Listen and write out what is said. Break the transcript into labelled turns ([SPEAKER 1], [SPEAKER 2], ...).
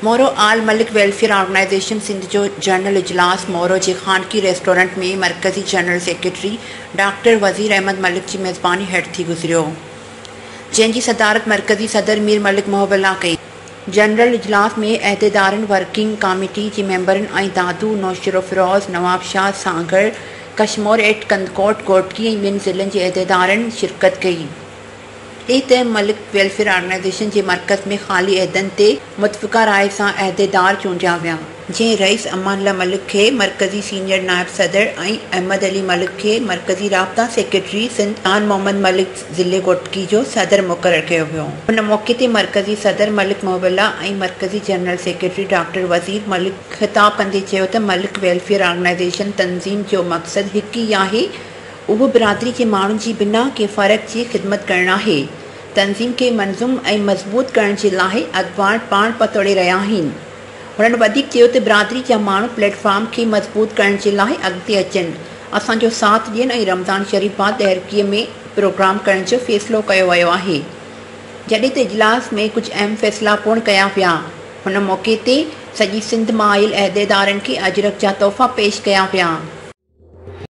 [SPEAKER 1] मोरो आल Malik welfare organisation Sindh जो general इजलास मोरो के खानगी रेस्टोरेंट में मरकज़ी जनरल सेक्रेटरी डॉक्टर वज़ीर अहमद मलिक की मेज़बानी हेठि थी गुज़रियो, जंहिंजी सदारत मरकज़ी सदर मीर मलिक मोहबल्ला कई। जनरल इजलास में अहदेदारनि, वर्किंग कमेटी के मेंबरनि ऐं दादू, नौशरो फिरोज़, नवाब शाह, सांगड़, कशमोर एट कंदकोट, गोटकी ऐं ॿिनि ज़िलनि जे अहदेदारनि शिरकत कई। त मलिक वेलफेयर ऑर्गेनाइजेशन के मरकज़ में ख़ाली अहदनि ते मुतफ़िक़ा राय सां अहदेदार चूंडिया विया, जंहिं रईस अमानुल्लाह मलिक खे मरकज़ी सीनियर नायब सदर ऐं अहमद अली मलिक खे मरकज़ी राबता सेक्रेटरी सिंध, खान मोहम्मद मलिक ज़िले गोटकी जो सदर मुक़ररु कयो वियो। हुन मौक़े ते मरकज़ी सदर मलिक मोहबल्ला ऐं मरकज़ी जनरल सेक्रेटरी डॉक्टर वज़ीर मलिक ख़िताब कंदे चयो त मलिक वेलफेयर ऑर्गेनाइजेशन तंज़ीम जो मक़सदु हिकु ई आहे, उहो बिरादरी के माण्हुनि जी बिना के फ़र्क़ जी ख़िदमत करणु आहे। तंज़ीम के मंज़ूम ऐं मज़बूत करण जे लाइ अॻुवान पाण पतोड़े रहिया आहिनि। हुननि वधीक चयो त बिरादरी जा माण्हू प्लेटफॉर्म के मज़बूत करण जे लाइ अॻिते अचनि, असांजो साथ ॾियनि ऐं रमज़ान शरीफ़ बाद ॾहरकीअ में प्रोग्राम करण जो फ़ैसिलो कयो वियो आहे। जॾहिं त इजलास में कुझु अहम फ़ैसिला पूर्ण कया विया। हुन मौक़े ते सॼी सिंध मां आयल अहदेदारनि खे अजरक जा तोहफ़ा पेश कया विया।